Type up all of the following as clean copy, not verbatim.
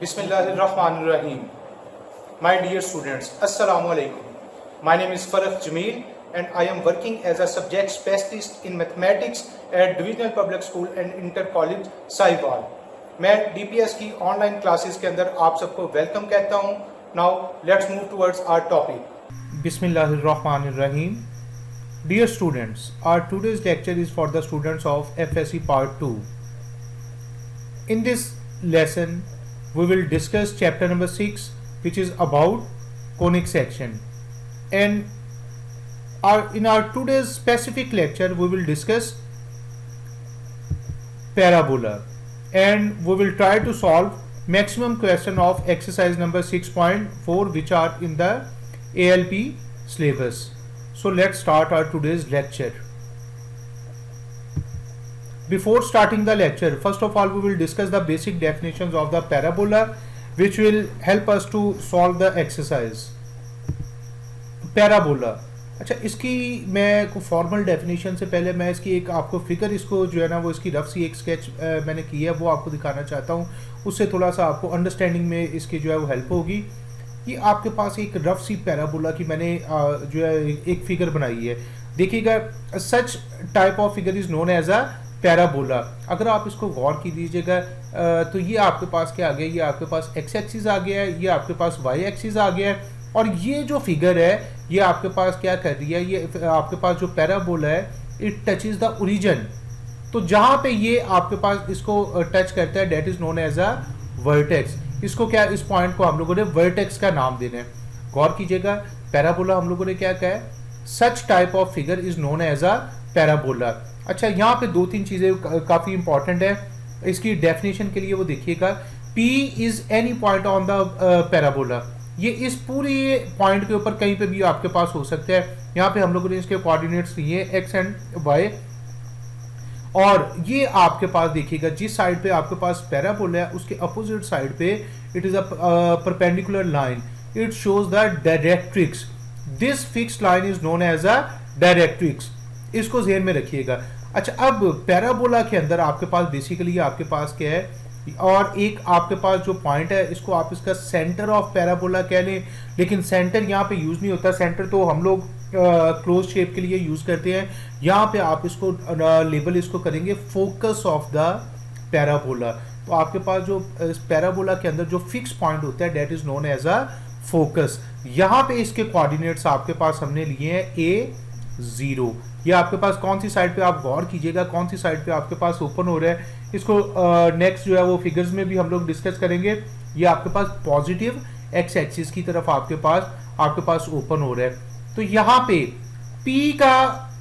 Bismillahirrahmanirrahim. My dear students, Assalamu alaikum. My name is Farah Jameel and I am working as a subject specialist in mathematics at Divisional Public School and Inter College Sahiwal. मैं DPS की online classes के अंदर आप सबको welcome कहता हूँ. Now let's move towards our topic. Bismillahirrahmanirrahim. Dear students, our today's lecture is for the students of FSC Part 2. In this lesson, we will discuss chapter number 6, which is about conic section, and in our today's specific lecture we will discuss parabola, and we will try to solve maximum question of exercise number 6.4 which are in the ALP syllabus. So let's start our today's lecture. Before starting the lecture, first of all we will discuss the basic definitions of the parabola, which will help us to solve the exercise. Parabola, अच्छा इसकी मैं को formal definition से पहले मैं इसकी एक आपको फिगर इसको जो है ना वो इसकी रफ सी एक स्केच मैंने की है वो आपको दिखाना चाहता हूँ. उससे थोड़ा सा आपको अंडरस्टैंडिंग में इसकी जो है वो हेल्प होगी. कि आपके पास एक रफ सी पैराबोला की मैंने जो है एक फिगर बनाई है. देखिएगा, such type of figure is known as a parabola. अगर आप इसको गौर की दीजिएगा तो ये आपके पास क्या आ गया, ये आपके पास एक्स एक्सिस आ गया है, ये आपके पास वाई एक्सिस आ गया है, और ये जो फिगर है ये आपके पास क्या कर रही है, ये आपके पास जो पैराबोला है इट टचेज द ओरिजिन. तो जहाँ पे ये आपके पास इसको टच करता है that is known as a vertex. इसको क्या, इस पॉइंट को हम लोगों ने वर्टेक्स का नाम देना है. गौर कीजिएगा, पैराबोला हम लोगों ने क्या कहा है, such type of figure is known as a parabola. अच्छा, यहाँ पे दो तीन चीजें काफी इंपॉर्टेंट है इसकी डेफिनेशन के लिए. वो देखिएगा, P is any point on the parabola. ये इस पूरे पॉइंट के ऊपर कहीं पे भी आपके पास हो सकता है. यहाँ पे हम लोगों ने इसके कोऑर्डिनेट्स लिए x एंड y, और ये आपके पास देखिएगा जिस साइड पे आपके पास पैराबोला है उसके अपोजिट साइड पे it is a perpendicular line. It shows the directrix. This fixed line is known as a directrix. इसको ध्यान में रखिएगा. अच्छा, अब पैराबोला के अंदर आपके पास बेसिकली आपके पास क्या है, और एक आपके पास जो पॉइंट है इसको आप इसका सेंटर ऑफ पैराबोला कह लें, लेकिन सेंटर यहाँ पे यूज नहीं होता. सेंटर तो हम लोग क्लोज शेप के लिए यूज करते हैं. यहाँ पे आप इसको लेबल इसको करेंगे फोकस ऑफ द पैराबोला. तो आपके पास जो पैराबोला के अंदर जो फिक्स पॉइंट होता है that is known as a focus. यहाँ पे इसके कोऑर्डिनेट्स आपके पास हमने लिए हैं A0. ये आपके पास कौन सी साइड पे, आप गौर कीजिएगा कौन सी साइड पे आपके पास ओपन हो रहा है. इसको नेक्स्ट जो है वो फिगर्स में भी हम लोग डिस्कस करेंगे. ये आपके पास पॉजिटिव एक्स एक्सिस की तरफ आपके पास ओपन हो रहा है. तो यहाँ पे P का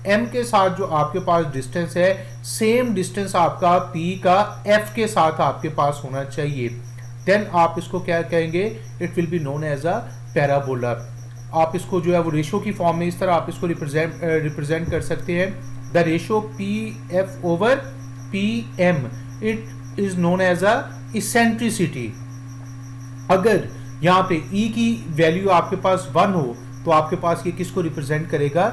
M के साथ जो आपके पास डिस्टेंस है, सेम डिस्टेंस आपका P का F के साथ आपके पास होना चाहिए. देन आप इसको क्या कहेंगे, it will be known as a parabola. आप इसको जो है वो रेशो की फॉर्म में इस तरह आप इसको रिप्रेजेंट कर सकते हैं. The ratio PF over PM, it is known as a eccentricity. अगर यहाँ पे E की वैल्यू आपके पास 1 हो तो आपके पास ये किसको रिप्रेजेंट करेगा,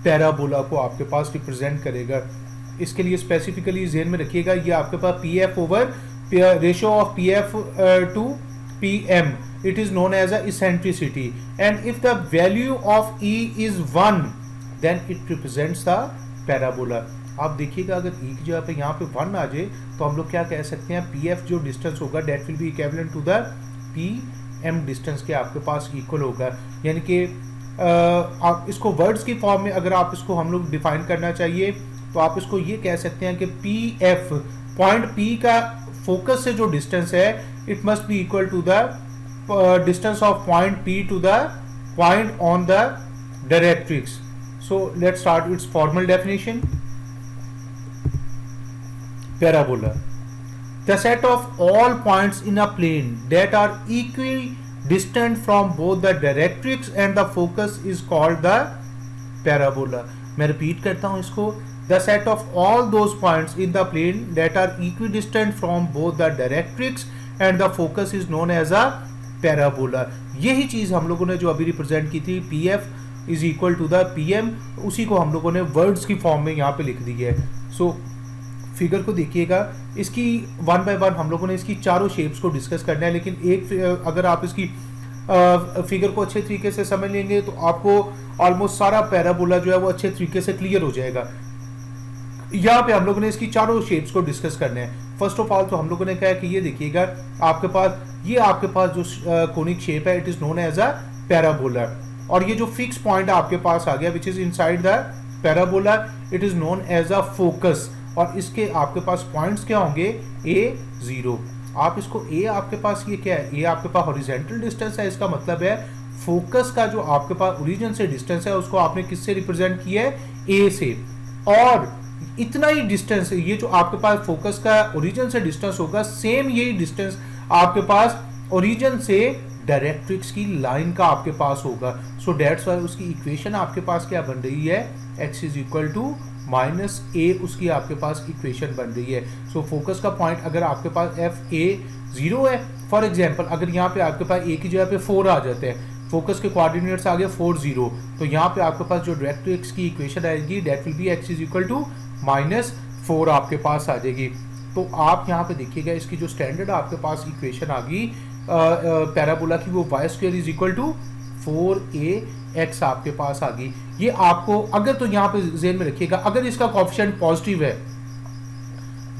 पैराबोला को आपके पास रिप्रेजेंट करेगा. इसके लिए स्पेसिफिकली ध्यान में रखिएगा, ये आपके पास PF over ratio of PF to PM, it is known as a eccentricity, and if the value of E is 1 then it represents the parabola. आप देखिएगा अगर E की जगह पे यहाँ पे 1 आ जाए तो हम लोग क्या कह सकते हैं, PF जो डिस्टेंस होगा that will be equivalent to the PM distance के आपके पास इक्वल होगा. यानी कि आप इसको वर्ड्स की फॉर्म में अगर आप इसको हम लोग डिफाइन करना चाहिए तो आप इसको ये कह सकते हैं कि PF पॉइंट P का फोकस से जो डिस्टेंस है it must be equal to the distance of point P to the point on the directrix. So let's start its formal definition. Parabola, the set of all points in a plane that are equidistant from both the directrix and the focus is called the parabola. मैं repeat करता हूँ इसको. The set of all those points in the plane that are equidistant from both the directrix and the focus is known as a parabola. यही चीज हम लोगों ने जो अभी रिप्रेजेंट की थी, PF is equal to the PM, उसी को हम लोगों ने वर्ड्स की फॉर्म में यहाँ पे लिख दी है. सो फिगर को देखिएगा, इसकी वन बाय वन हम लोगों ने इसकी चारों शेप्स को डिस्कस करना है, लेकिन एक अगर आप इसकी फिगर को अच्छे तरीके से समझ लेंगे तो आपको ऑलमोस्ट सारा पैराबोला जो है वो अच्छे तरीके से क्लियर हो जाएगा। यहाँ पे हम लोगों ने इसकी चारों शेप्स को डिस्कस करने हैं। फर्स्ट ऑफ ऑल तो हम लोगों ने कहा कि ये देखिएगा आपके पास जो कोनिक शेप है it is known as a parabola, और ये जो फिक्स पॉइंट आपके पास आ गया which is inside the parabola it is known as a focus, और इसके आपके पास पॉइंट्स क्या होंगे A0। आप इसको आपके पास ये क्या है, आपके पास हॉरिजॉन्टल डिस्टेंस है, इसका मतलब है फोकस का जो आपके पास ओरिजिन से डिस्टेंस है उसको आपने किससे रिप्रेजेंट किया है, A से। और इतना ही डिस्टेंस, ये जो आपके पास फोकस का ओरिजिन से डिस्टेंस होगा, सेम यही डिस्टेंस आपके पास ओरिजिन से डायरेक्ट्रिक्स की लाइन का आपके पास होगा। सो दैट्स वाई उसकी इक्वेशन आपके पास क्या बन रही है, x is equal to minus a, उसकी आपके पास इक्वेशन बन रही है। सो फोकस का पॉइंट अगर आपके पास FA0 है, फॉर एग्जांपल अगर यहाँ पे आपके पास ए की जगह पे 4 आ जाते हैं, फोकस के कोऑर्डिनेट्स आ गए 4 0, तो यहाँ पे आपके पास जो डायरेक्ट्रिक्स की इक्वेशन आएगी that will be x is equal to -4 आपके पास आ जाएगी। तो आप यहाँ पे देखिएगा इसकी जो स्टैंडर्ड आपके पास इक्वेशन आ गई पैराबोला की, वो y² is equal to 4ax आपके पास आ गई। ये आपको अगर तो यहाँ पे ज़हन में रखिएगा, अगर इसका कोएफिशिएंट पॉजिटिव है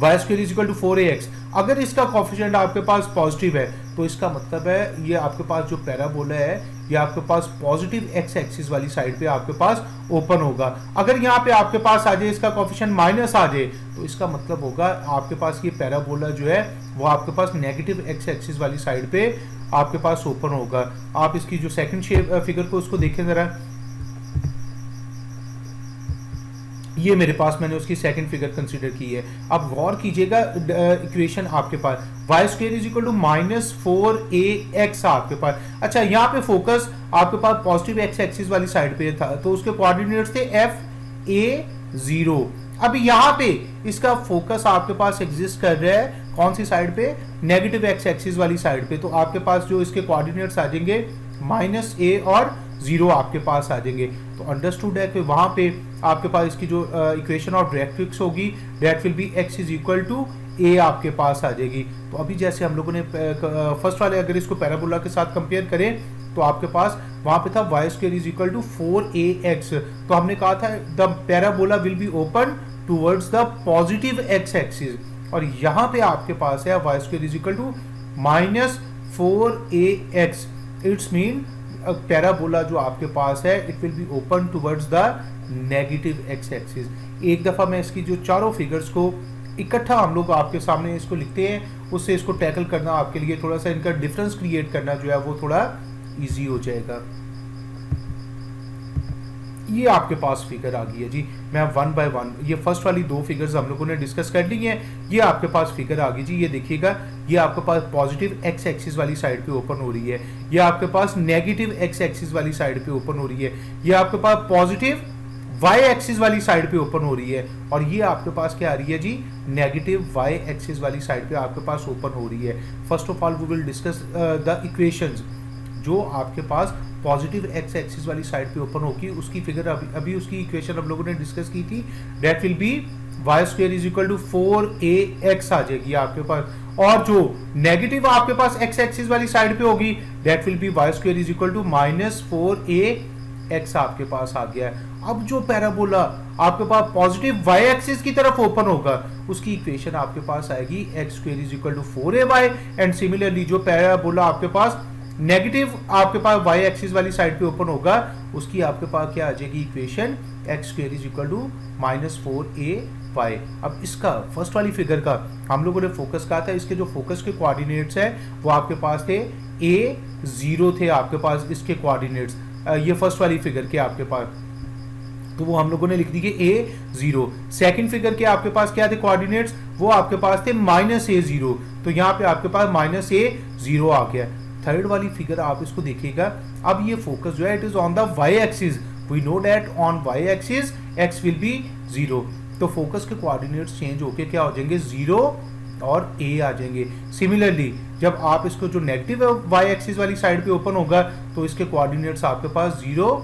y² is equal to 4ax, अगर इसका कोएफिशिएंट आपके पास पॉजिटिव है तो इसका मतलब है ये आपके पास जो पैराबोला है ये आपके पास पॉजिटिव x एक्सिस वाली साइड पे आपके पास ओपन होगा। अगर यहाँ पे आपके पास आ जाए इसका कोएफिशिएंट माइनस आ जाए तो इसका मतलब होगा आपके पास ये पैराबोला जो है वो आपके पास नेगेटिव x एक्सिस वाली साइड पे आपके पास ओपन होगा। आप इसकी जो सेकंड शेप फिगर को उसको देखें जरा, ये मेरे पास मैंने उसकी सेकंड फिगर कंसीडर की है। अब गौर कीजिएगा इक्वेशन आपके पास y² is equal to -4ax आपके पास। अच्छा यहाँ पे फोकस आपके पास पॉजिटिव x एक्सिस वाली साइड पे था तो उसके कोऑर्डिनेट्स थे FA0। अब यहाँ पे इसका फोकस आपके पास एग्जिस्ट कर रहा है कौन सी साइड पे, नेगेटिव x एक्सिस वाली साइड पे, तो आपके पास जो इसके कोऑर्डिनेट्स आ जाएंगे -a और 0 आपके पास आ जाएंगे। तो अंडरस्टूड है कि वहां पे आपके पास इसकी जो इक्वेशन ऑफ डायरेक्ट्रिक्स होगी that will be x is equal to a आपके पास आ जाएगी। तो अभी जैसे हम लोगों ने फर्स्ट वाले अगर इसको पैराबोला के साथ कंपेयर करें तो आपके पास वहां पे था y² is equal to 4ax, तो हमने कहा था the parabola will be open towards the positive x axis, और यहाँ पे आपके पास है y² is equal to -4ax। It's mean parabola जो आपके पास है it will be open towards the negative x axis. एक दफा मैं इसकी जो चारों फिगर्स को इकट्ठा हम लोग आपके सामने इसको लिखते हैं, उससे इसको टैकल करना आपके लिए थोड़ा सा इनका डिफरेंस क्रिएट करना जो है वो थोड़ा इजी हो जाएगा। ये आपके पास फिगर आ गई है जी, मैं वन बाय वन ये फर्स्ट वाली दो फिगर्स हम लोगों ने डिस्कस कर ली है। ये आपके पास फिगर आ गई जी, ये देखिएगा ये आपके पास पॉजिटिव x एक्सिस वाली साइड पे ओपन हो रही है, ये आपके पास नेगेटिव x एक्सिस वाली साइड पे ओपन हो रही है, ये आपके पास पॉजिटिव y एक्सिस वाली साइड पे ओपन हो रही है, और ये आपके पास क्या आ रही है जी, नेगेटिव y एक्सिस वाली साइड पे आपके पास ओपन हो रही है। First of all we will discuss the equations जो आपके पास पॉजिटिव x एक्सिस वाली साइड पे ओपन होगी, उसकी फिगर अभी उसकी इक्वेशन हम लोगों ने डिस्कस की थी, that will be y² is equal to 4ax आ जाएगी आपके पास, और जो नेगेटिव आपके पास x एक्सिस वाली साइड पे होगी that will be y² is equal to -4ax आपके पास आ गया है। अब जो पैराबोला आपके पास पॉजिटिव y एक्सिस की तरफ ओपन होगा उसकी इक्वेशन आपके पास आएगी x² is equal to 4ay, and similarly जो पैराबोला आपके पास नेगेटिव आपके पास y एक्सिस वाली साइड पे ओपन होगा उसकी आपके पास क्या आ जाएगी equation x² is equal to -4ay। अब इसका फर्स्ट वाली फिगर का हम लोगों ने फोकस कहा था, इसके जो फोकस के कोऑर्डिनेट्स है वो आपके पास थे a0 थे आपके पास इसके कोऑर्डिनेट्स, ये फर्स्ट वाली फिगर के आपके पास, तो वो हम लोगों ने लिख दी a0। सेकंड फिगर के आपके पास क्या थे कोऑर्डिनेट्स, वो आपके पास थे -a0, तो यहाँ पे आपके पास -a0 आ गया। थर्ड वाली फिगर आप इसको देखिएगा, अब ये फोकस जो है it is on the y axis, we know that on y axis x will be 0, तो फोकस के कोऑर्डिनेट्स चेंज होके क्या हो जाएंगे 0 और a आ जाएंगे। सिमिलरली जब आप इसको जो नेगेटिव y एक्सिस वाली साइड पे ओपन होगा तो इसके कोऑर्डिनेट्स आपके पास 0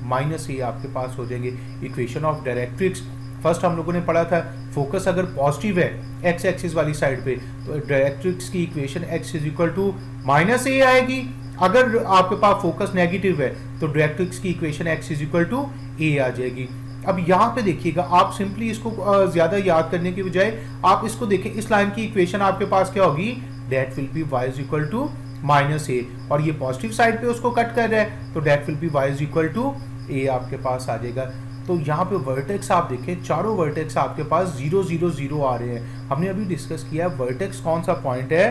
-a आपके पास हो जाएंगे। इक्वेशन ऑफ डायरेक्ट्रिक्स फर्स्ट हम लोगों ने पढ़ा था फोकस अगर पॉजिटिव है एक्स एक्सिस वाली साइड पे तो डायरेक्ट्रिक्स की equation x is equal to minus a आएगी। अगर आपके पास फोकस नेगेटिव है तो डायरेक्ट्रिक्स की equation x is equal to a आ जाएगी। अब यहाँ पे देखिएगा, आप सिंपली इसको ज्यादा याद करने की बजाय आप इसको देखें, इस लाइन की इक्वेशन आपके पास क्या होगी, that will be y is equal to minus a, और ये पॉजिटिव साइड पे उसको कट कर रहा है तो that will be y is equal to a आपके पास आ जाएगा। तो यहाँ पे वर्टेक्स आप देखें, चारों वर्टेक्स आपके पास 0 0 0 आ रहे हैं। हमने अभी डिस्कस किया वर्टेक्स कौन सा पॉइंट है,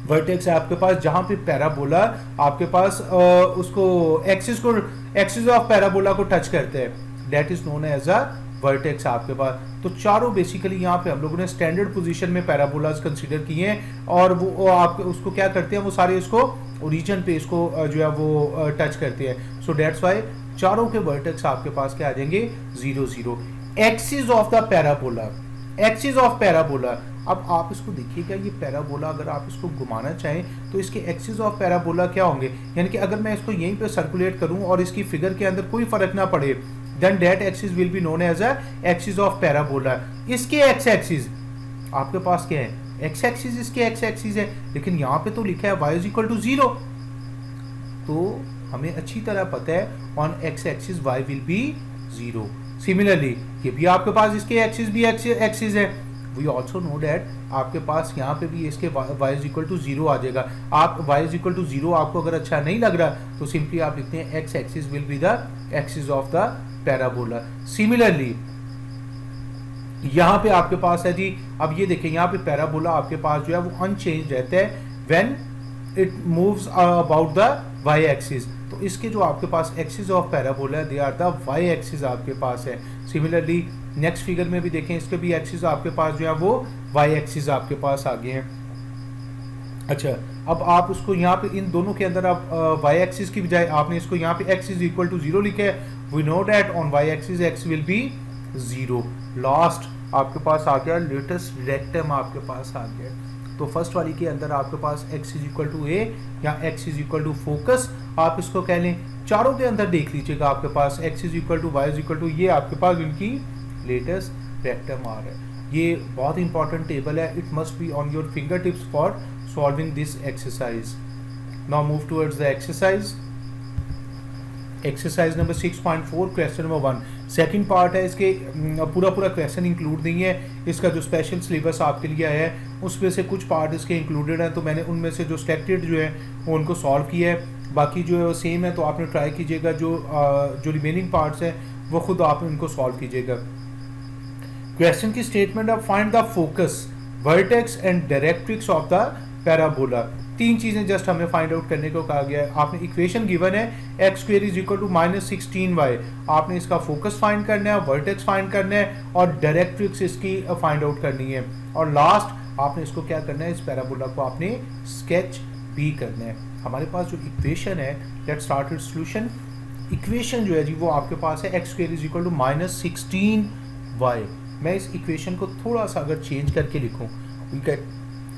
वर्टेक्स है आपके पास जहां पे पैराबोला आपके पास उसको एक्सिस ऑफ पैराबोला को टच करते हैं, that is known as a vertex आपके पास। तो चारों बेसिकली यहाँ पे हम लोगों ने स्टैंडर्ड पोजीशन में पैराबोलास कंसीडर किए हैं और वो आप उसको क्या करते हैं, वो सारे इसको ओरिजिन पे इसको जो है वो टच करते हैं। सो दैट्स व्हाई चारों के वर्टेक्स आपके पास क्या आ जाएंगे 0 0। Axis of the parabola, axis of parabola, अब आप इसको देखिएगा, ये पैराबोला अगर आप इसको घुमाना चाहें तो इसके एक्सिस ऑफ पैराबोला क्या होंगे, यानी कि अगर मैं इसको यहीं पे सर्कुलेट करूं और इसकी फिगर के अंदर कोई फर्क ना पड़े, then that axis will be known as a axis of parabola. इसके एक्स एक्सिस आपके पास क्या है, एक्स एक्सिस इसके एक्स एक्सिस है, लेकिन यहाँ पे तो लिखा है y इज इक्वल टू 0, तो हमें अच्छी तरह पता है on x axis y will be 0। Similarly ये भी आपके पास इसके एक्सिस भी एक्सिस है, वी ऑल्सो नो डैट आपके पास यहाँ पे भी इसके y इज इक्वल टू 0 आ जाएगा। आप y इज इक्वल टू 0 आपको अगर अच्छा नहीं लग रहा तो सिंपली आप लिखते हैं x axis will be the axis of the parabola. Similarly यहाँ पे आपके पास है जी, अब ये देखें यहाँ पे पैराबोला आपके पास जो है वो अनचेंज रहता है when it moves about the Y axis. तो इसके जो आपके पास एक्सिस ऑफ पैराबोला है they are the Y axis आपके पास है। सिमिलरली नेक्स्ट फिगर में भी देखें, इसके भी एक्सिस आपके पास जो है वो वाई एक्सिस आपके पास आ गए हैं। अच्छा, अब आप उसको यहाँ पे इन दोनों के अंदर आप वाई एक्सिस की बजाय आपने इसको यहाँ पे x इज इक्वल टू 0 लिखा है। We know that on Y axis x will be 0। Last आपके पास आ गया लेटेस्ट रेक्टम आपके पास आ गया। तो फर्स्ट वाली के अंदर आपके पास x is equal to a या x is equal to focus आप इसको कह लें। चारों के अंदर देख लीजिएगा आपके पास x is equal to y is equal to, ये आपके पास इनकी लेटेस्ट रेक्टम आ रहा है। ये बहुत इंपॉर्टेंट टेबल है, it must be on your finger tips for solving this exercise. Now move towards the exercise. Exercise number 6.4 question number 1 second part है। इसके पूरा क्वेश्चन इंक्लूड नहीं है, इसका जो स्पेशल सिलेबस आपके लिए है उसमें से कुछ पार्ट इसके इंक्लूडेड हैं, तो मैंने उनमें से जो सिलेक्टेड जो है वो उनको सॉल्व किया है। बाकी जो है वो सेम है, तो आपने ट्राई कीजिएगा जो रिमेनिंग पार्ट्स हैं वो खुद आप उनको सॉल्व कीजिएगा। क्वेश्चन की statement of find the focus, vertex and directrix of the parabola. तीन चीजें जस्ट हमें फाइंड आउट करने को कहा गया है। आपने इक्वेशन गिवन है X square is equal to -16y, आपने इसका फोकस फाइंड करना है, वर्टेक्स फाइंड करना है और डायरेक्ट्रिक्स इसकी फाइंड आउट करनी है, और लास्ट आपने इसको क्या करना है, इस पैराबोला को आपने स्केच भी करना है। हमारे पास जो इक्वेशन है, let's start with solution. Equation जो है जी वो आपके पास है X square is equal to -16y। मैं इस इक्वेशन को थोड़ा सा अगर चेंज करके लिखूं, we can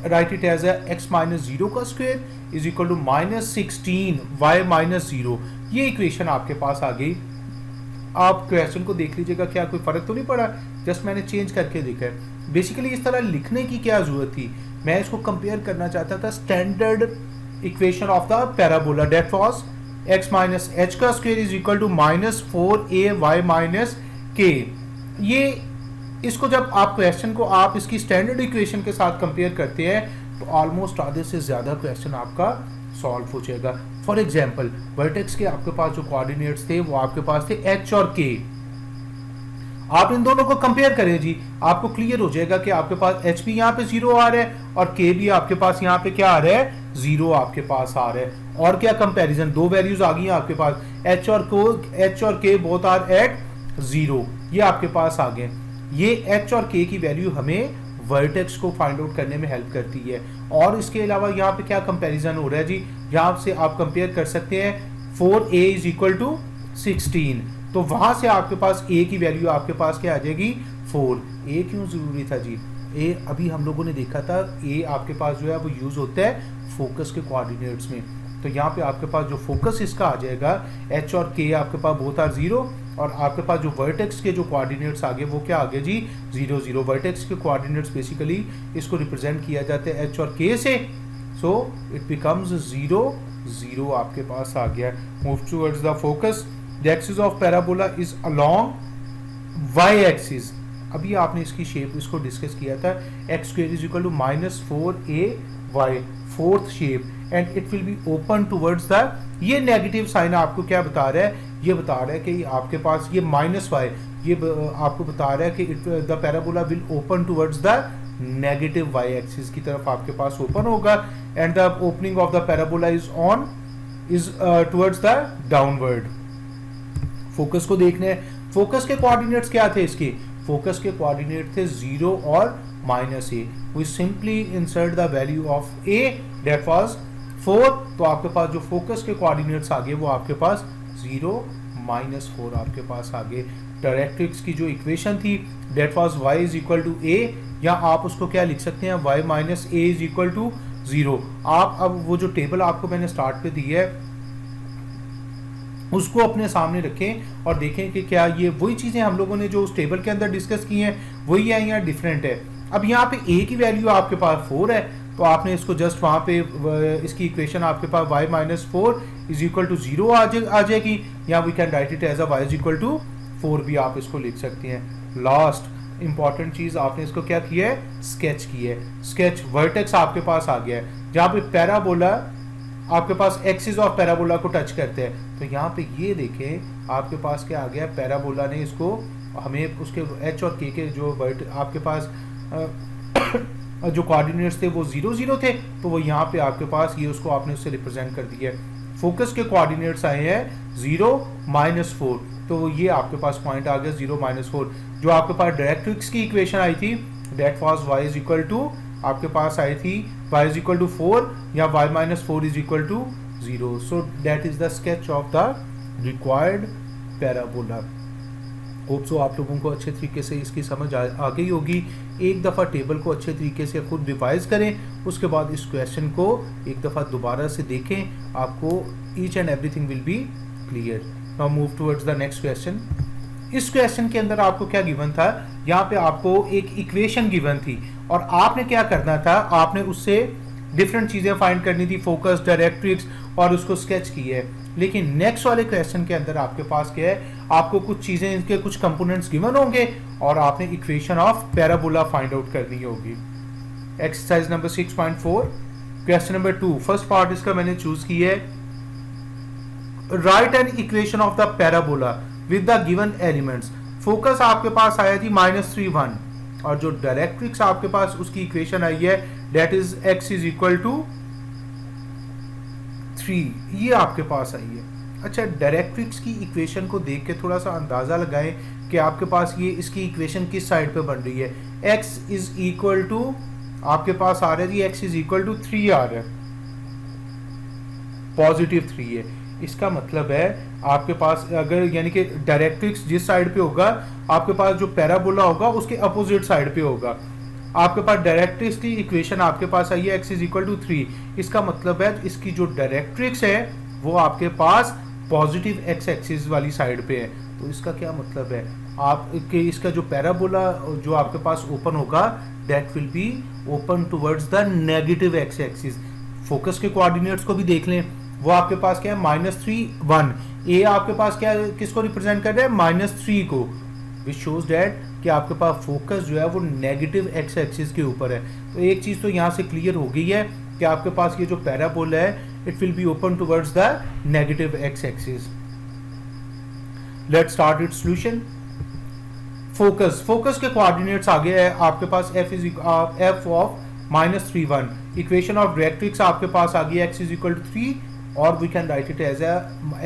write it as x minus 0 का square is equal to -16y minus 0। ये इक्वेशन आपके पास आ गई। आप क्वेश्चन को देख लीजिएगा, क्या कोई फर्क तो नहीं पड़ा, जस्ट मैंने चेंज करके लिखा है। बेसिकली इस तरह लिखने की क्या जरूरत थी, मैं इसको कंपेयर करना चाहता था standard equation of the parabola, that was x minus h का square is equal to -4ay minus k। ये इसको जब आप क्वेश्चन को आप इसकी स्टैंडर्ड इक्वेशन के साथ कंपेयर करते हैं तो ऑलमोस्ट आधे से ज़्यादा क्वेश्चन आपका सॉल्व हो जाएगा। फॉर एग्जांपल वर्टेक्स के आपके पास जो कोऑर्डिनेट्स थे वो आपके पास थे h और k। आप इन दोनों को कंपेयर करें जी, आपको क्लियर हो जाएगा कि आपके पास h भी यहाँ पे 0 आ रहा है और k भी आपके पास यहाँ पे क्या आ रहा है, 0 आपके पास आ रहा है। और क्या कंपेरिजन, दो वैल्यूज आ गई हैं आपके पास, h और k बोथ आर एट 0, ये आपके पास आ गए। ये h और k की वैल्यू हमें वर्टेक्स को फाइंड आउट करने में हेल्प करती है। और इसके अलावा यहाँ पे क्या कंपैरिजन हो रहा है जी, यहाँ से आप कंपेयर कर सकते हैं 4a इज इक्वल टू 16, तो वहां से आपके पास a की वैल्यू आपके पास क्या आ जाएगी 4। a क्यों जरूरी था जी, a अभी हम लोगों ने देखा था a आपके पास जो है वो यूज होता है फोकस के कोऑर्डिनेट्स में। तो यहाँ पे आपके पास जो फोकस इसका आ जाएगा h और k आपके पास बोथ आर 0, और आपके पास जो वर्टेक्स के जो कोऑर्डिनेट्स आगे वो क्या आगे जी 0 0। वर्टेक्स के कोऑर्डिनेट्स बेसिकली इसको रिप्रेजेंट किया जाता है एच और के से, सो इट बिकम्स 0 0 आपके पास आ गया। Move towards the focus, the axis of parabola is along Y axis. अभी आपने इसकी शेप इसको डिस्कस किया था, X square is equal to -4ay, fourth shape, and it will be open towards the, ये नेगेटिव साइन आपको क्या बता रहा है, ये बता रहा है कि आपके पास ये -y, ये आपको बता रहा है कि the parabola will open towards the negative y axis की तरफ आपके पास ओपन होगा, and the opening of the parabola is towards the downward. Focus को देखने हैं, फोकस के कोऑर्डिनेट्स क्या थे इसके, फोकस के कोऑर्डिनेट थे 0 और -a। We simply insert the value of a, that was 4, तो आपके पास जो फोकस के कोऑर्डिनेट्स आ गए वो आपके पास 0 -4 आपके पास आ गए। डायरेक्ट्रिक्स की जो इक्वेशन थी that was y is equal to a, या आप उसको क्या लिख सकते हैं y minus a is equal to 0। आप अब वो जो टेबल आपको मैंने स्टार्ट पे दी है उसको अपने सामने रखें और देखें कि क्या ये वही चीज़ें हम लोगों ने जो उस टेबल के अंदर डिस्कस की हैं वही है या डिफरेंट है। अब यहाँ पे a की वैल्यू आपके पास 4 है, तो आपने इसको जस्ट वहाँ पे इसकी इक्वेशन आपके पास y minus 4 is equal to 0 आ जाएगी, या we can write it as a y is equal to 4 भी आप इसको लिख सकते हैं। लास्ट इंपॉर्टेंट चीज़ आपने इसको क्या किया है, स्केच की है। स्केच वर्टेक्स आपके पास आ गया है, जहाँ पे पैराबोला आपके पास एक्सिस ऑफ पैराबोला को टच करते हैं, तो यहाँ पे ये देखें आपके पास क्या आ गया, पैराबोला ने इसको हमें उसके एच और के जो वर्ट आपके पास जो कोऑर्डिनेट्स थे वो 0 0 थे, तो वो यहाँ पे आपके पास ये उसको आपने उससे रिप्रेजेंट कर दिया है। फोकस के कोऑर्डिनेट्स आए हैं 0 -4, तो ये आपके पास पॉइंट आ गया 0 -4। जो आपके पास डायरेक्ट्रिक्स की इक्वेशन आई थी that was y is equal to, आपके पास आई थी y इज इक्वल टू 4 या y minus 4 is equal to 0। So that is the sketch of the required parabola. Hope so आप लोगों को अच्छे तरीके से इसकी समझ आ गई होगी। एक दफ़ा टेबल को अच्छे तरीके से खुद रिवाइज करें, उसके बाद इस क्वेश्चन को एक दफ़ा दोबारा से देखें, आपको each and everything will be clear. Now move towards the next question. इस क्वेश्चन के अंदर आपको क्या गिवन था, यहाँ पे आपको एक इक्वेशन गिवन थी और आपने क्या करना था, आपने उससे डिफरेंट चीज़ें फाइंड करनी थी, फोकस, डायरेक्ट्रिक्स, और उसको स्केच की है। लेकिन नेक्स्ट वाले क्वेश्चन के अंदर आपके पास क्या है, आपको कुछ चीज़ें, इनके कुछ कंपोनेंट्स गिवन होंगे और आपने equation of parabola find out करनी होगी। Exercise number 6.4 question number 2, first part इसका मैंने चूज की है, right an equation of the parabola with the given elements. Focus आपके पास आया थी -3 1, और जो डायरेक्ट्रिक्स आपके पास उसकी इक्वेशन आई है that is x is equal to 3, ये आपके पास आई है। अच्छा, डायरेक्ट्रिक्स की इक्वेशन को देख के थोड़ा सा अंदाजा लगाएं कि आपके पास ये इसकी इक्वेशन किस साइड पे बन रही है। x इज इक्वल टू आपके पास आ रहा है जी, x इज इक्वल टू 3 आ रहा है, पॉजिटिव 3 है। इसका मतलब है आपके पास अगर यानी कि डायरेक्ट्रिक्स जिस साइड पे होगा, आपके पास जो पैराबोला होगा उसके अपोजिट साइड पे होगा। आपके पास डायरेक्ट्रिक्स की इक्वेशन आपके पास आई है x इज इक्वल टू 3, इसका मतलब है इसकी जो डायरेक्ट्रिक्स है वो आपके पास पॉजिटिव x एक्सिस वाली साइड पे है। तो इसका क्या मतलब है, आपके इसका जो पैराबोला जो आपके पास ओपन होगा that will be open towards the negative x axis. Focus के कोऑर्डिनेट्स को भी देख लें, वो आपके पास क्या है -3 1, ए आपके पास क्या किसको रिप्रेजेंट कर रहा है, -3 को, विच शोज दैट कि आपके पास फोकस जो है वो नेगेटिव x एक्सिस के ऊपर है। तो एक चीज़ तो यहाँ से क्लियर हो गई है कि आपके पास ये जो पैराबोला है it will be open towards the negative x axis. Let's start it's solution. Focus के कोऑर्डिनेट्स आ गए हैं आपके पास f of -3 1। Equation of directrix आपके पास आ गई x इज इक्वल टू 3, और we can write it as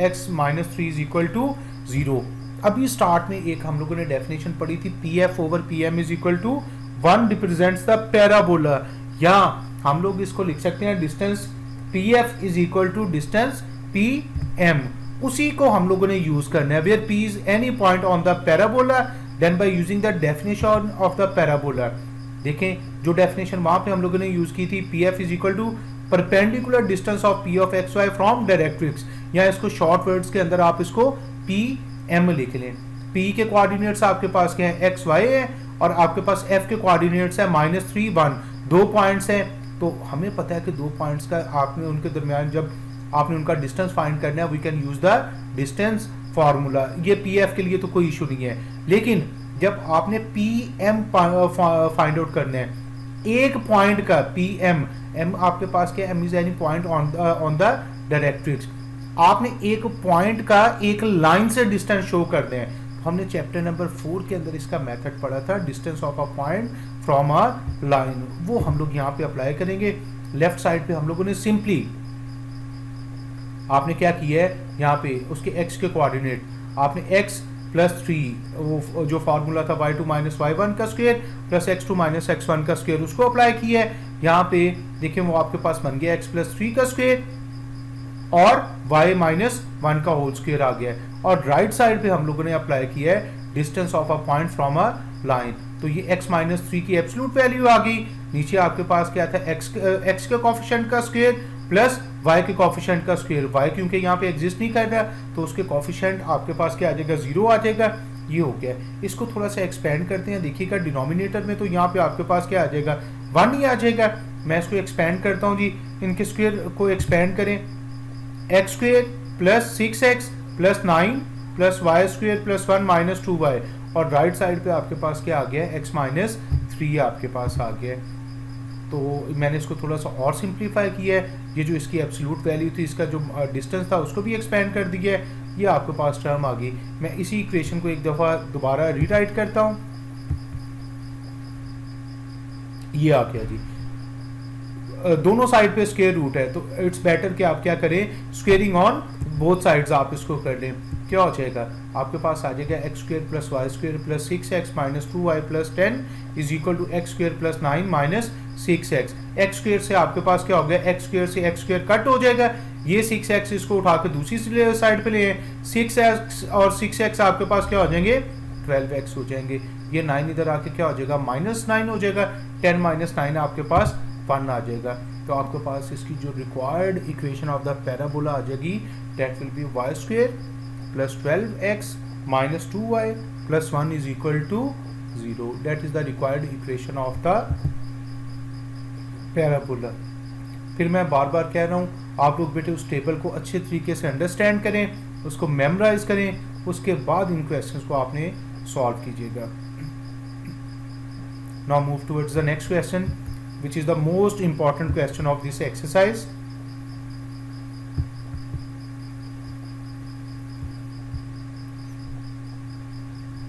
x -3 is equal to 0। अभी start में एक हम लोगों ने डेफिनेशन पढ़ी थी, pf over pm is equal to 1 represents the parabola, या हम लोग इसको लिख सकते हैं distance pf is equal to distance pm। उसी को हम लोगों ने यूज करना है, where p is any point on the parabola then by using the definition of the parabola. देखें जो डेफिनेशन वहां पे हम लोगों ने यूज की थी, pf is equal to perpendicular distance of p of xy from directrix, या इसको शॉर्ट वर्ड्स के अंदर आप इसको pm लिख लें। पी के कोऑर्डिनेट्स आपके पास क्या है, एक्स वाई है, और आपके पास एफ के कोऑर्डिनेट्स है -3 1, 2 पॉइंट्स हैं। तो हमें पता है कि 2 पॉइंट्स का आपने उनके दरमियान जब आपने उनका डिस्टेंस फाइंड करना है, we can use the distance formula. ये पी एफ के लिए तो कोई इशू नहीं है, लेकिन जब आपने पी एम फाइंड आउट करना है, एक पॉइंट का पी एम, एम आपके पास क्या, M is any point on the directrix, आपने एक पॉइंट का एक लाइन से डिस्टेंस शो करना है। हमने चैप्टर नंबर 4 के अंदर इसका मेथड पढ़ा था, distance of a point from a line, वो हम लोग यहाँ पे अप्लाई करेंगे। लेफ्ट साइड पे हम लोगों ने सिंपली आपने क्या किया है, यहाँ पे उसके x के कोऑर्डिनेट आपने x + 3 वो जो फार्मूला था y2 - y1 का स्क्वायर प्लस x2 - x1 का स्क्वायर उसको अप्लाई किया है। यहाँ पे देखिए वो आपके पास बन गया x + 3 का स्क्वायर और y - 1 का होल स्क्वायर आ गया है। और राइट साइड पे हम लोगों ने अप्लाई किया है distance of a point from a line, तो ये x - 3 की एब्सोल्यूट वैल्यू आ गई। नीचे आपके पास क्या था, x के कोफिशिएंट का स्क्वायर प्लस y के कोफिशिएंट का स्क्वायर। y क्योंकि यहाँ पे एग्जिस्ट नहीं कर रहा, तो उसके कोफिशिएंट आपके पास क्या आ जाएगा, 0 आ जाएगा। ये हो गया। इसको थोड़ा सा एक्सपेंड करते हैं, देखिएगा डिनोमिनेटर में तो यहाँ पे आपके पास क्या आ जाएगा, 1 ही आ जाएगा। मैं इसको एक्सपेंड करता हूँ जी, इनके स्क्वायर को एक्सपेंड करें, x² + 6x + 9 + y² + 1 - 2y, और राइट साइड पे आपके पास क्या आ गया है, x - 3 आपके पास आ गया है। तो मैंने इसको थोड़ा सा और सिंप्लीफाई किया है, ये जो इसकी एब्सोल्यूट वैल्यू थी, इसका जो डिस्टेंस था उसको भी एक्सपेंड कर दिया है, ये आपके पास टर्म आ गई। मैं इसी इक्वेशन को एक दफ़ा दोबारा रीराइट करता हूँ, ये आ गया जी। दोनों साइड पे स्क्वायर रूट है, तो इट्स बेटर कि आप क्या करें, स्क्वेयरिंग ऑन बोथ साइड्स आप इसको कर लें। क्या हो जाएगा, आपके पास आ जाएगा x² + y² + 6x - 2y + 10 = x² + 9 - 6x। x² से आपके पास क्या हो गया, x² से x² कट हो जाएगा, ये 6x इसको उठा के दूसरी साइड पे ले आए, 6x और 6x आपके पास क्या हो जाएंगे, 12x हो जाएंगे। ये 9 इधर आके क्या हो जाएगा, -9 हो जाएगा, 10 - 9 आपके पास 1 आ जाएगा। तो आपके पास इसकी जो required equation of the parabola आ जाएगी, that will be y² + 12x - 2y + 1 = 0। That is the required equation of the parabola. फिर मैं बार बार कह रहा हूँ, आप लोग बेटे उस टेबल को अच्छे तरीके से अंडरस्टैंड करें, उसको मेमोराइज करें, उसके बाद इन क्वेश्चंस को आपने सॉल्व कीजिएगा। Now move towards the next question, which is the most important question of this exercise.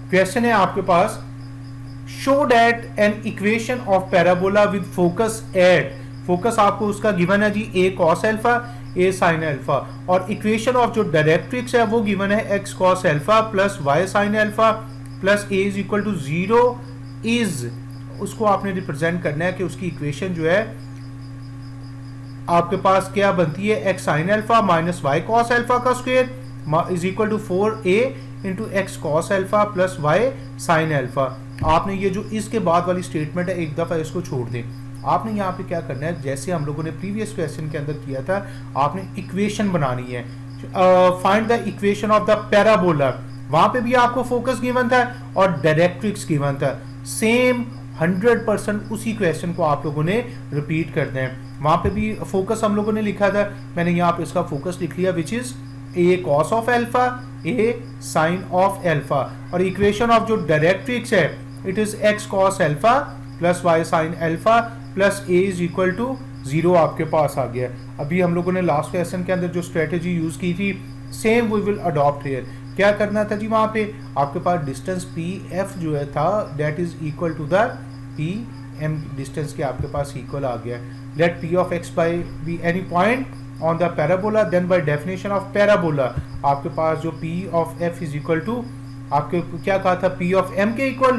Question है आपके पास, show that an equation of parabola with focus at, focus आपको उसका गिवन है जी a cos alpha a sin alpha, और equation of जो directrix है वो given है x cos alpha + y sin alpha + a = 0 is, उसको आपने रिप्रेजेंट करना है कि उसकी इक्वेशन जो है आपके पास क्या बनती है, x sin alpha - y cos alpha का square = 4a × x cos alpha + y sin alpha। आपने ये जो इसके बाद वाली स्टेटमेंट है, एक दफ़ा इसको छोड़ दें। आपने यहाँ पे क्या करना है, जैसे हम लोगों ने प्रीवियस क्वेश्चन के अंदर किया था, आपने इक्वेशन बनानी है। Find the equation of the parabola, वहाँ पे भी आपको फोकस गिवन था और डायरेक्ट्रिक्स गिवन था, सेम 100% उसी क्वेश्चन को आप लोगों ने रिपीट करना है। वहाँ पे भी फोकस हम लोगों ने लिखा था, मैंने यहाँ पे इसका फोकस लिख लिया, which is a cos of alpha a sin of alpha, और इक्वेशन ऑफ जो डायरेक्ट्रिक्स है it is x cos alpha + y sin alpha + a = 0 आपके पास आ गया। अभी हम लोगों ने लास्ट क्वेश्चन के अंदर जो स्ट्रेटेजी यूज की थी, same we will adopt here. क्या करना था जी, वहाँ पे आपके पास डिस्टेंस पी एफ जो है था, that is equal to the P M distance के आपके पास इक्वल आ गया। Let P of X by be any point on the parabola, then by definition of parabola आपके पास जो P of F is equal to, आपके क्या कहा था, पी ऑफ एम के इक्वल,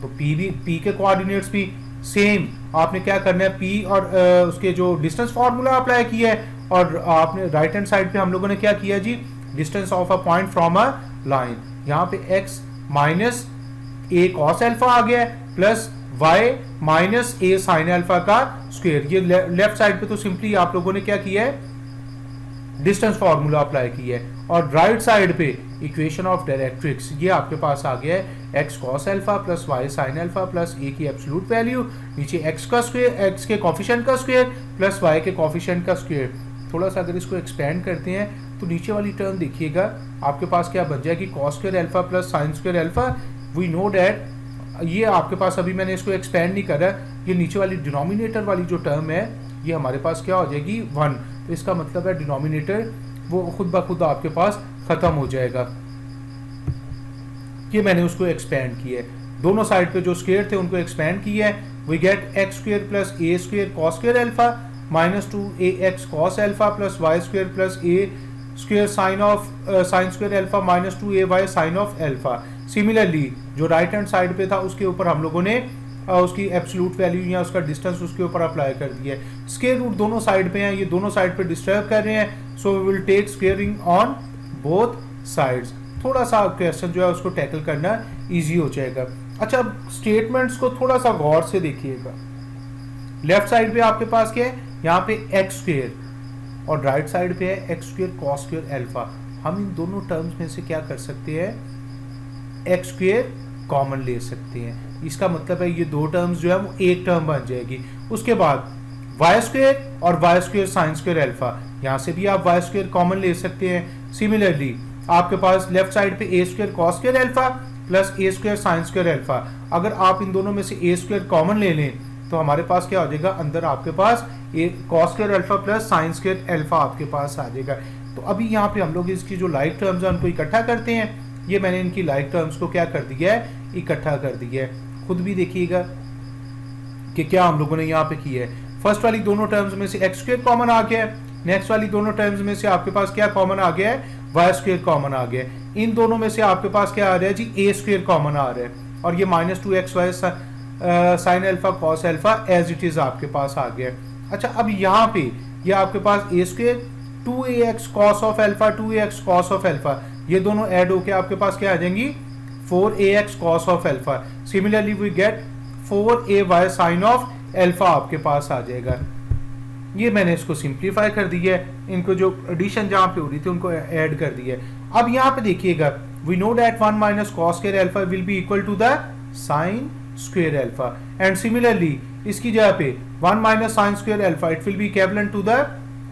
तो पी भी, पी के कोऑर्डिनेट्स भी सेम आपने क्या करना है, पी और उसके जो डिस्टेंस फार्मूला अप्लाई किया है, और आपने राइट हैंड साइड पे हम लोगों ने क्या किया जी, distance of a point from a line, यहाँ पे x माइनस a cos alpha आ गया plus y minus a sin alpha का स्क्वायर। ये लेफ्ट साइड पे तो सिंपली आप लोगों ने क्या किया है, डिस्टेंस फार्मूला अप्लाई किया है, और राइट साइड पे इक्वेशन ऑफ डायरेक्ट्रिक्स, ये आपके पास आ गया है x cos alpha plus y sine alpha plus a की एब्सोल्यूट वैल्यू, नीचे एक्स का स्क्वायर, एक्स के कॉफिशिएंट का स्क्वायर प्लस वाई के कॉफिशिएंट का स्क्वायर। थोड़ा सा अगर इसको एक्सपेंड करते हैं तो नीचे वाली टर्म देखिएगा आपके पास क्या बन जाएगी, cos square alpha plus sine square alpha. We know that ये आपके पास, अभी मैंने इसको एक्सपेंड नहीं करा, ये नीचे वाली डिनोमिनेटर वाली जो टर्म है ये हमारे पास क्या हो जाएगी 1। तो इसका मतलब है डिनोमिनेटर वो खुद ब खुद आपके पास खत्म हो जाएगा। ये मैंने उसको एक्सपेंड किया है, दोनों साइड पे जो स्क्वायर थे उनको एक्सपेंड किया है। We get x square plus a square cos square alpha minus 2ax cos alpha plus y square plus a square sine square alpha minus 2ay sine of alpha. Similarly जो right hand side पे था उसके ऊपर हम लोगों ने उसकी absolute value या उसका डिस्टेंस उसके ऊपर अप्लाई कर दिया है। स्क्वायर रूट दोनों साइड पे हैं, ये दोनों साइड पे डिस्टर्ब कर रहे हैं, so we will take squaring on both sides. थोड़ा सा क्वेश्चन जो है उसको टैकल करना इजी हो जाएगा। अच्छा, स्टेटमेंट्स को थोड़ा सा गौर से देखिएगा। लेफ्ट साइड पे आपके पास क्या है, यहाँ पे एक्स स्क्वेयर और राइट साइड पे है x square cos square alpha. हम इन दोनों टर्म्स में से क्या कर सकते हैं, एक्स स्क्वेयर कॉमन ले सकते हैं। इसका मतलब है ये दो टर्म्स जो है वो एक टर्म बन जाएगी। उसके बाद वाई स्क्वेयर और y square sine square alpha, यहाँ से भी आप वाई स्क्वेयर कॉमन ले सकते हैं। सिमिलरली आपके पास लेफ्ट साइड पे a square cos square alpha plus a square sine square alpha. अगर आप इन दोनों में से ए स्क्वेयर कॉमन ले लें तो हमारे पास क्या हो जाएगा, अंदर आपके पास a cos square alpha plus sine square alpha आपके पास आ जाएगा। तो अभी यहाँ पे हम लोग इसकी जो लाइक टर्म्स है उनको इकट्ठा करते हैं। ये मैंने इनकी लाइक टर्म्स को क्या कर दिया है, इकट्ठा कर दिया है। खुद भी देखिएगा कि क्या हम लोगों ने यहाँ पे किया है। फर्स्ट वाली दोनों टर्म्स में से एक्स स्क्वायर कॉमन आ गया है, नेक्स्ट वाली दोनों टर्म्स में से आपके पास क्या कॉमन आ गया है, वाई स्क्वायर कॉमन आ गया है। इन दोनों में से आपके पास क्या आ रहा है जी, ए स्क्वायर कॉमन आ रहा है और ये minus 2xy sine alpha cos alpha as it is आपके पास आ गया। अच्छा, अब यहाँ पे ये आपके पास a square 2ax cos of alpha 2ax cos of alpha, ये दोनों ऐड होके आपके पास क्या आ जाएंगी 4ax cos of alpha. Similarly we get 4ay sine of alpha आपके पास आ जाएगा। ये मैंने इसको सिंप्लीफाई कर दिया है, इनको जो एडिशन जहां पे हो रही थी उनको ऐड कर दिया है। अब यहाँ पे देखिएगा, we know that 1 minus cos square alpha will be equal to the sine square alpha and similarly इसकी जगह पे 1 minus sine square alpha it will be equivalent to the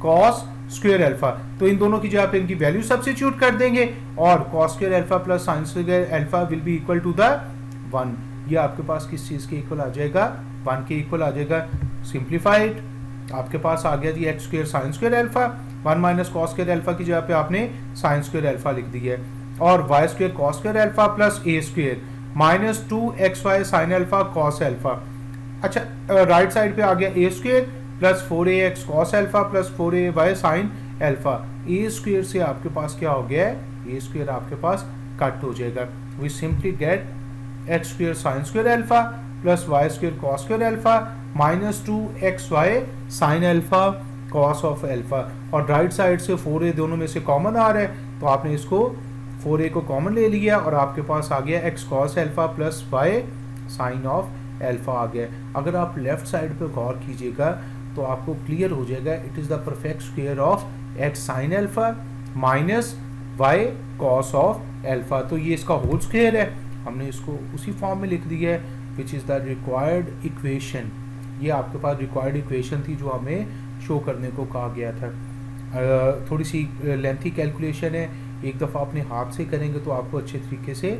cos square alpha. तो इन दोनों की जगह पे इनकी वैल्यू सब्स्टिट्यूट कर देंगे और cos square alpha plus sine square alpha will be equal to the 1। ये आपके पास किस चीज के इक्वल आ जाएगा, 1 के इक्वल आ जाएगा। सिंप्लीफाइड आपके पास आ गया जी x square sine square alpha, 1 minus cos square alpha की जगह पे आपने साइन स्क्वायर अल्फा लिख दिया है और y square cos square alpha plus a square minus 2xy sine alpha cos alpha. अच्छा, राइट साइड पे आ गया a square plus 4ax cos alpha plus 4ay sine alpha. A square से आपके पास क्या हो गया है, ए स्क्वायर आपके पास कट हो जाएगा। We simply get x square sine square alpha plus y square cos square alpha minus 2xy sine alpha cos of alpha. और राइट साइड से 4a दोनों में से कॉमन आ रहा है तो आपने इसको 4a को कॉमन ले लिया और आपके पास आ गया x cos alpha plus y sine of alpha आ गया। अगर आप लेफ्ट साइड पे गौर कीजिएगा तो आपको क्लियर हो जाएगा, it is the perfect square of x sine alpha minus y cos of alpha. तो ये इसका होल स्क्वायर है, हमने इसको उसी फॉर्म में लिख दिया है which is the required equation. ये आपके पास रिक्वायर्ड इक्वेशन थी जो हमें शो करने को कहा गया था। थोड़ी सी लेंथी कैलकुलेशन है, एक दफ़ा अपने हाथ से करेंगे तो आपको अच्छे तरीके से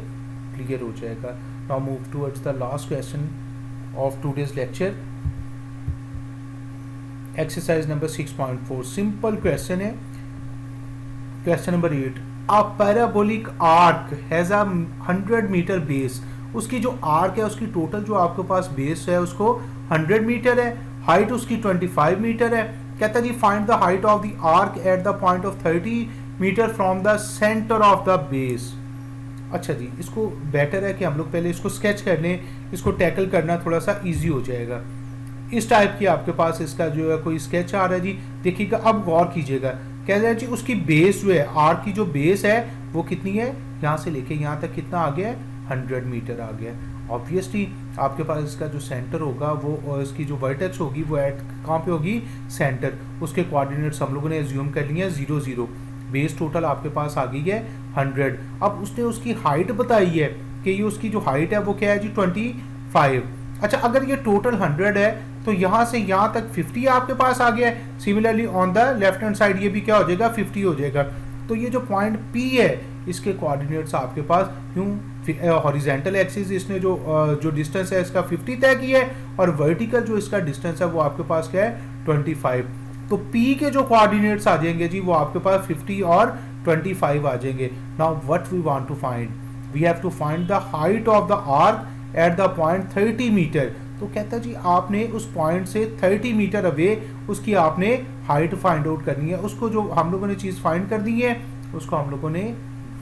क्लियर हो जाएगा। Now move towards the last question of today's lecture, exercise number 6.4। Simple question है। Question number 8, a parabolic arch has a 100 metre base. उसकी जो आर्क है उसकी टोटल जो आपके पास बेस है उसको 100 मीटर है, हाइट उसकी 25 मीटर है। कहता है जी find the height of the arc at the point of 30 metre from the centre of the base. अच्छा जी, इसको बेटर है कि हम लोग पहले इसको स्केच कर लें, इसको टैकल करना थोड़ा सा इजी हो जाएगा। इस टाइप की आपके पास इसका जो है कोई स्केच आ रहा है जी। देखिएगा, अब गौर कीजिएगा, कह रहा है जी उसकी बेस जो है, आर्क की जो बेस है वो कितनी है, यहाँ से लेके यहाँ तक कितना आ गया है, 100 मीटर आ गया। ऑब्वियसली आपके पास इसका जो सेंटर होगा वो इसकी जो वर्टेक्स होगी वो एट कहाँ पे होगी, सेंटर। उसके कोऑर्डिनेट्स हम लोगों ने एज्यूम कर लिए हैं 0 0। बेस टोटल आपके पास आ गई है 100। अब उसने उसकी हाइट बताई है कि ये उसकी जो हाइट है वो क्या है जी 25। अच्छा, अगर ये टोटल 100 है तो यहाँ से यहाँ तक 50 आपके पास आ गया है। Similarly on the left hand side ये भी क्या हो जाएगा 50 हो जाएगा। तो ये जो पॉइंट P है इसके कोऑर्डिनेट्स आपके पास यूं हॉरिजेंटल एक्सिस इसने जो डिस्टेंस है इसका 50 तय किया है और वर्टिकल जो इसका डिस्टेंस है वो आपके पास क्या है 25। तो P के जो कोऑर्डिनेट्स आ जाएंगे जी वो आपके पास 50 और 25 आ जाएंगे। Now what we want to find, we have to find the height of the arc at the point 30 metre. तो कहता है जी आपने उस पॉइंट से 30 मीटर अवे उसकी आपने हाइट फाइंड आउट करनी है। उसको जो हम लोगों ने चीज़ फाइंड कर दी है उसको हम लोगों ने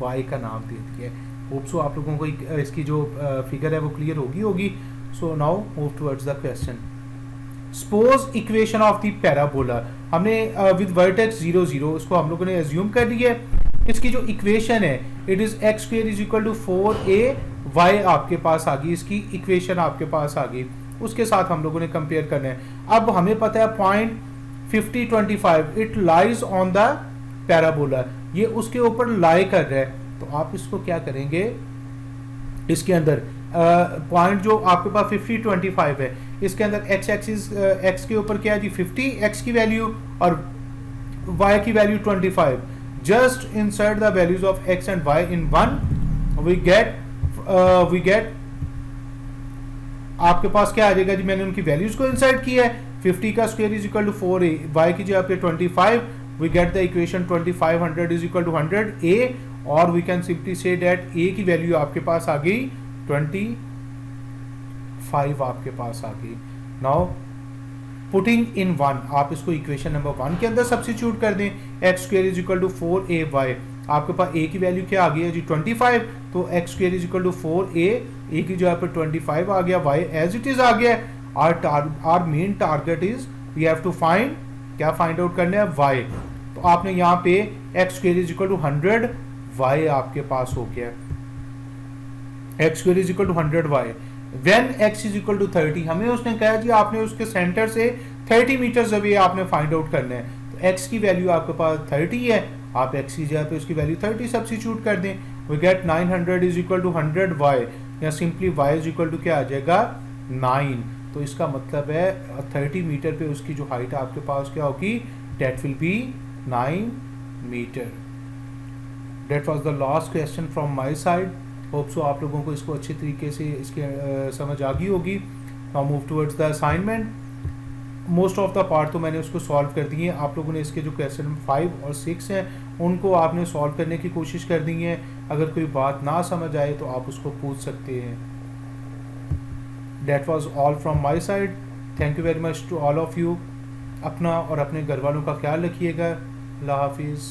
y का नाम दे दिया है। होप सो आप लोगों को इसकी जो फिगर है वो क्लियर होगी। So now move towards the question. Suppose equation of the parabola, हमने विद वर्टेक्स 0 0 उसको हम लोगों ने एज्यूम कर लिया है। इसकी जो इक्वेशन है it is x square is equal to 4ay आपके पास आ गई, इसकी इक्वेशन आपके पास आ गई। उसके साथ हम लोगों ने कंपेयर करना है। अब हमें पता है point 50 25 it lies on the parabola, ये उसके ऊपर लाई कर रहा है। तो आप इसको क्या करेंगे, इसके अंदर पॉइंट जो आपके पास 50 25 है इसके अंदर x एक्सिस x के ऊपर क्या है जी 50 x की वैल्यू और y की value 25। Just insert the values of x and y in one, we get आपके पास क्या आ जाएगा जी, मैंने उनकी वैल्यूज को इंसर्ट किया है। 50 का square is equal to 4a, y की जगह पे 25, we get the equation 2500 is equal to 100a, और we can simply say that a की वैल्यू आपके पास आ गई 25 आपके पास आ गई। नाउ पुटिंग इन वन, आप इसको इक्वेशन नंबर 1 के अंदर सब्स्टिट्यूट कर दें। x square is equal to 4ay, आपके पास a की वैल्यू क्या आ गई है जी 25, तो x square is equal to 4a, a की जगह पर 25 आ गया, y एज इट इज आ गया। Our main target is we have to find, क्या फाइंड आउट करना है y। तो आपने यहाँ पे x square is equal to 100 y आपके पास हो गया, x square is equal to 100 y। When x is equal to 30, हमें उसने कहा जी आपने उसके सेंटर से 30 मीटर्स अवे आपने फाइंड आउट करना है। तो x की वैल्यू आपके पास 30 है, आप x की जगह पे उसकी वैल्यू 30 सब्स्टिट्यूट कर दें। We get 900 is equal to 100 y, या simply y is equal to क्या आ जाएगा 9। तो इसका मतलब है 30 मीटर पे उसकी जो हाइट आपके पास क्या होगी, that will be 9 metre. That was the last question from my side. Hope so आप लोगों को इसको अच्छे तरीके से इसके समझ आ गई होगी। Now move towards the assignment. Most of the part तो मैंने उसको सॉल्व कर दिए हैं। आप लोगों ने इसके जो क्वेश्चन 5 और 6 हैं उनको आपने सॉल्व करने की कोशिश कर दी है। अगर कोई बात ना समझ आए तो आप उसको पूछ सकते हैं। That was all from my side. Thank you very much to all of you. अपना और अपने घर वालों का ख्याल रखिएगा। अल्लाह हाफिज़।